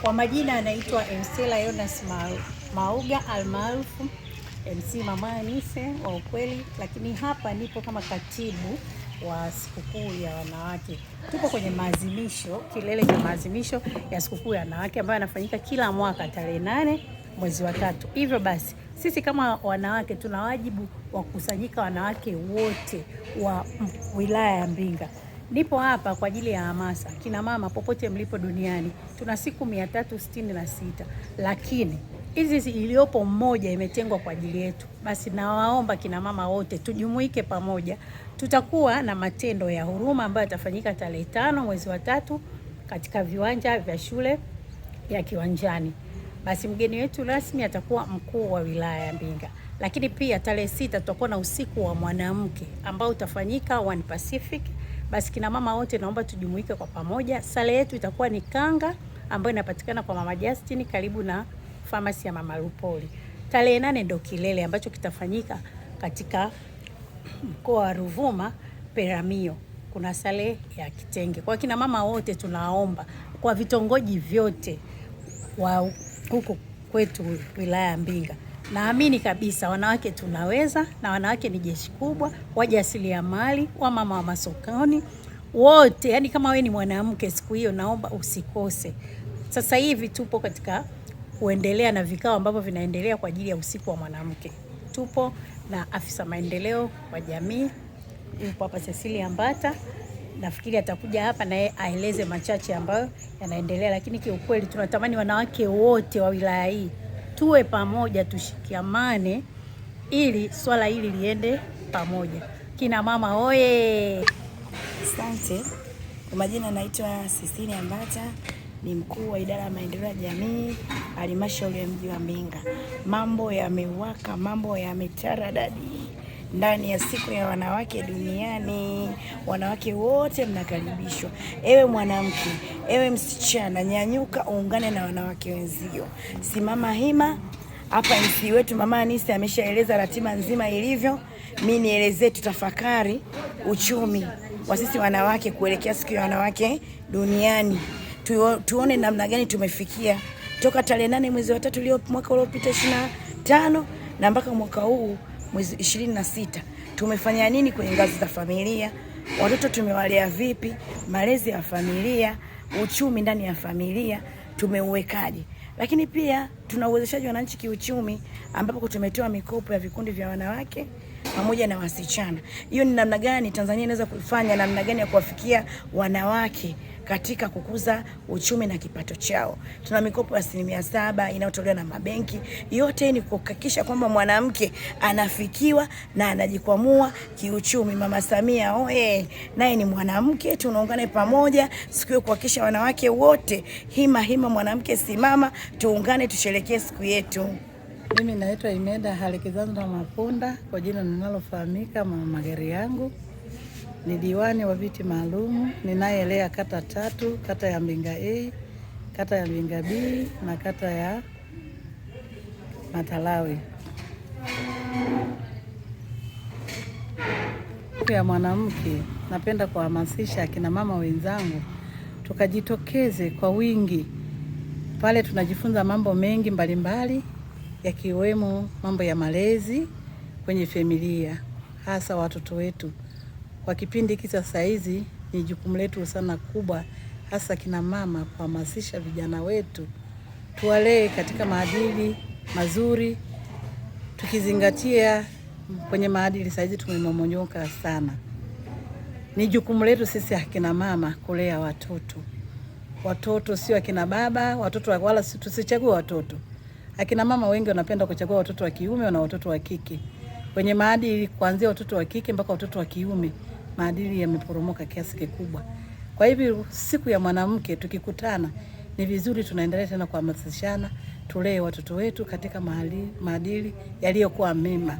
Kwa majina anaitwa MC Jonas Mauga almaarufu MC Mama Anise wa ukweli, lakini hapa nipo kama katibu wa sikukuu ya wanawake. Tupo kwenye maadhimisho, kilele cha maadhimisho ya sikukuu ya wanawake ambayo yanafanyika kila mwaka tarehe 8 mwezi wa 3. Hivyo basi sisi kama wanawake tuna wajibu wa kukusanyika wanawake wote wa wilaya ya Mbinga. Nipo hapa kwa ajili ya hamasa. Kina mama popote mlipo duniani, tuna siku 366, lakini hizi iliyopo mmoja imetengwa kwa ajili yetu. Basi nawaomba kina mama wote tujumuike pamoja. Tutakuwa na matendo ya huruma ambayo yatafanyika tarehe 5 mwezi wa 3 katika viwanja vya shule ya Kiwanjani. Basi mgeni wetu rasmi atakuwa mkuu wa wilaya ya Mbinga. Lakini pia tarehe 6 tutakuwa na usiku wa mwanamke ambao utafanyika One Pacific. Basi kina mama wote naomba tujumuike kwa pamoja. Sala yetu itakuwa ni kanga ambayo inapatikana kwa Mama Justin karibu na famasi ya Mama Lupoli. Tarehe 8 ndio kilele ambacho kitafanyika katika mkoa wa Ruvuma Peramio. Kuna sale ya kitenge. Kwa kina mama wote tunaomba kwa vitongoji vyote wa huko kwetu wilaya ya Mbinga. Naamini kabisa wanawake tunaweza, na wanawake ni jeshi kubwa, wajasiriamali, wamama wa masokoni, wote. Yani kama wewe ni mwanamke siku hiyo naomba usikose. Sasa hivi tupo katika kuendelea na vikao ambavyo vinaendelea kwa ajili ya usiku wa mwanamke. Tupo na afisa maendeleo wa jamii, yupo hapa Cecilia Mbata. Nafikiri atakuja hapa na yeye aeleze machache ambayo yanaendelea, lakini kiukweli tunatamani wanawake wote wa wilaya hii tuwe pamoja, tushikamane ili swala hili liende pamoja. Kina mama oye! Asante. Kwa majina naitwa Cecilia Mbata, ni mkuu wa idara ya maendeleo ya jamii halmashauri ya mji wa Mbinga. Mambo yamewaka, mambo yametaradadi ndani ya siku ya wanawake duniani. Wanawake wote mnakaribishwa. Ewe mwanamke, ewe msichana, nyanyuka uungane na wanawake wenzio. Simama hima. Hapa MC wetu Mama Anise ameshaeleza ratiba nzima ilivyo. Mimi nielezee tutafakari uchumi wa sisi wanawake kuelekea siku ya wanawake duniani. Tuone namna gani tumefikia toka tarehe 8 mwezi wa 3 mwaka uliopita 25 na mpaka mwaka huu mwezi 26. Tumefanya nini kwenye ngazi za familia? Watoto tumewalea vipi? Malezi ya familia, uchumi ndani ya familia tumeuwekaje? Lakini pia tuna uwezeshaji wa wananchi kiuchumi ambapo tumetoa mikopo ya vikundi vya wanawake pamoja na wasichana. Hiyo ni namna gani Tanzania inaweza kufanya, namna gani ya kuwafikia wanawake katika kukuza uchumi na kipato chao. Tuna mikopo ya 7% inayotolewa na mabenki. Yote ni kuhakikisha kwamba mwanamke anafikiwa na anajikwamua kiuchumi. Mama Samia oye, naye ni mwanamke, tunaungana pamoja siku hiyo kuhakikisha wanawake wote hima mwanamke simama, tuungane tusherekee siku yetu. Mimi naitwa Imeda Halikizandra Mapunda, kwa jina ninalofahamika Mama Magari yangu. Ni diwani wa viti maalum, ninayelea kata 3, kata ya Mbinga A, kata ya Mbinga B na kata ya Matalawe. Ya mwanamke, napenda kuhamasisha akina mama wenzangu tukajitokeze kwa wingi. Pale tunajifunza mambo mengi mbalimbali yakiwemo mambo ya malezi kwenye familia, hasa watoto wetu. Kwa kipindi hiki sasa hizi ni jukumu letu sana kubwa, hasa kina mama, kuhamasisha vijana wetu tuwalee katika maadili mazuri, tukizingatia kwenye maadili sasa hizi tumemomonyoka sana. Ni jukumu letu sisi akina mama kulea watoto. Watoto sio akina baba, watoto wala tusichague watoto. Akina mama wengi wanapenda kuchagua watoto wa kiume na watoto wa kike. Kwenye maadili kuanzia watoto wa kike mpaka watoto wa kiume, maadili yameporomoka kiasi kikubwa. Kwa hivyo siku ya mwanamke tukikutana, ni vizuri tunaendelea tena kuhamasishana, tulee watoto wetu katika maadili yaliyokuwa mema.